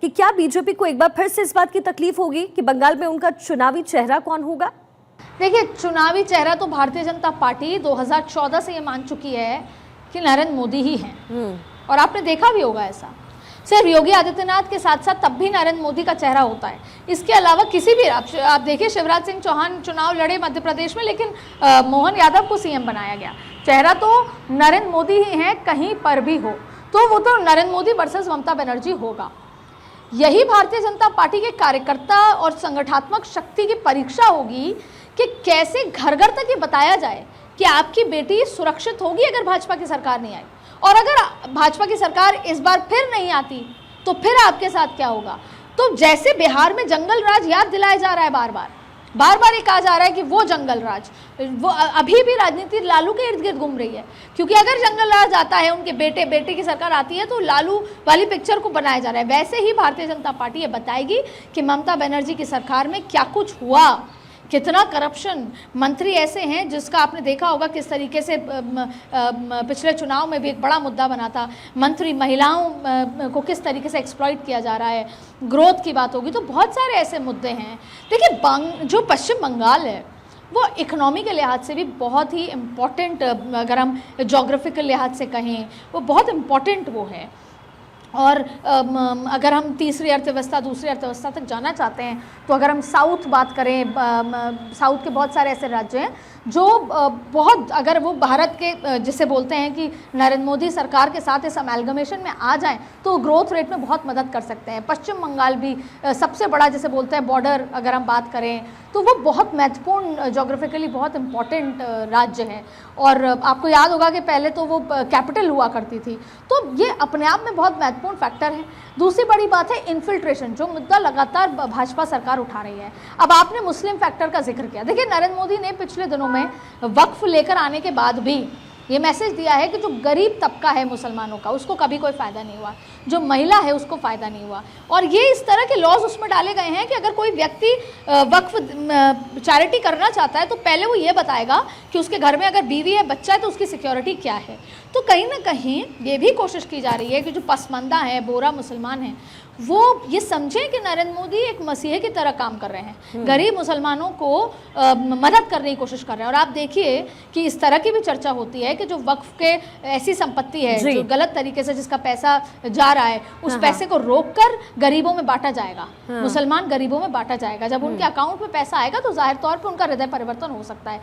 कि क्या बीजेपी को एक बार फिर से इस बात की तकलीफ होगी कि बंगाल में उनका चुनावी चेहरा कौन होगा? देखिए, चुनावी चेहरा तो भारतीय जनता पार्टी 2014 से ये मान चुकी है कि नरेंद्र मोदी ही हैं। और आपने देखा भी होगा ऐसा, सिर्फ योगी आदित्यनाथ के साथ साथ तब भी नरेंद्र मोदी का चेहरा होता है। इसके अलावा किसी भी आप देखिए, शिवराज सिंह चौहान चुनाव लड़े मध्य प्रदेश में, लेकिन मोहन यादव को सीएम बनाया गया। चेहरा तो नरेंद्र मोदी ही हैं, कहीं पर भी हो तो वो तो नरेंद्र मोदी वर्सेस ममता बनर्जी होगा। यही भारतीय जनता पार्टी के कार्यकर्ता और संगठनात्मक शक्ति की परीक्षा होगी कि कैसे घर घर तक ये बताया जाए कि आपकी बेटी सुरक्षित होगी अगर भाजपा की सरकार नहीं आई, और अगर भाजपा की सरकार इस बार फिर नहीं आती तो फिर आपके साथ क्या होगा। तो जैसे बिहार में जंगल राज याद दिलाया जा रहा है, बार बार ये कहा जा रहा है कि वो जंगल राज, वो अभी भी राजनीति लालू के इर्द गिर्द घूम रही है, क्योंकि अगर जंगल राज आता है, उनके बेटे की सरकार आती है तो लालू वाली पिक्चर को बनाया जा रहा है। वैसे ही भारतीय जनता पार्टी ये बताएगी कि ममता बनर्जी की सरकार में क्या कुछ हुआ, कितना करप्शन, मंत्री ऐसे हैं जिसका आपने देखा होगा किस तरीके से पिछले चुनाव में भी एक बड़ा मुद्दा बना था, मंत्री महिलाओं को किस तरीके से एक्सप्लॉइट किया जा रहा है, ग्रोथ की बात होगी तो बहुत सारे ऐसे मुद्दे हैं। देखिए, जो पश्चिम बंगाल है वो इकोनॉमी के लिहाज से भी बहुत ही इम्पॉर्टेंट, अगर हम जोग्राफिकल लिहाज से कहें वो बहुत इम्पॉर्टेंट वो है। और अगर हम तीसरी अर्थव्यवस्था दूसरी अर्थव्यवस्था तक जाना चाहते हैं तो अगर हम साउथ बात करें, साउथ के बहुत सारे ऐसे राज्य हैं जो बहुत, अगर वो भारत के जिसे बोलते हैं कि नरेंद्र मोदी सरकार के साथ इस अमेलगमेशन में आ जाएं तो ग्रोथ रेट में बहुत मदद कर सकते हैं। पश्चिम बंगाल भी सबसे बड़ा जिसे बोलते हैं बॉर्डर, अगर हम बात करें तो वो बहुत महत्वपूर्ण, जोग्राफिकली बहुत इम्पॉर्टेंट राज्य है। और आपको याद होगा कि पहले तो वो कैपिटल हुआ करती थी, तो ये अपने आप में बहुत महत्वपूर्ण फैक्टर है। दूसरी बड़ी बात है इन्फिल्ट्रेशन, जो मुद्दा लगातार भाजपा सरकार उठा रही है। अब आपने मुस्लिम फैक्टर का जिक्र किया, देखिए नरेंद्र मोदी ने पिछले दिनों में वक्फ लेकर आने के बाद भी ये मैसेज दिया है कि जो गरीब तबका है मुसलमानों का उसको कभी कोई फ़ायदा नहीं हुआ, जो महिला है उसको फ़ायदा नहीं हुआ। और ये इस तरह के लॉज उसमें डाले गए हैं कि अगर कोई व्यक्ति वक्फ चैरिटी करना चाहता है तो पहले वो ये बताएगा कि उसके घर में अगर बीवी है, बच्चा है तो उसकी सिक्योरिटी क्या है। तो कहीं ना कहीं ये भी कोशिश की जा रही है कि जो पसमंदा है, बोरा मुसलमान हैं, वो ये समझें कि नरेंद्र मोदी एक मसीहे की तरह काम कर रहे हैं, गरीब मुसलमानों को मदद करने की कोशिश कर रहे हैं। और आप देखिए कि इस तरह की भी चर्चा होती है कि जो वक्फ के ऐसी संपत्ति है जो गलत तरीके से जिसका पैसा जा रहा है, उस पैसे को रोककर गरीबों में बांटा जाएगा, मुसलमान गरीबों में बांटा जाएगा। जब उनके अकाउंट में पैसा आएगा तो जाहिर तौर पर उनका हृदय परिवर्तन हो सकता है।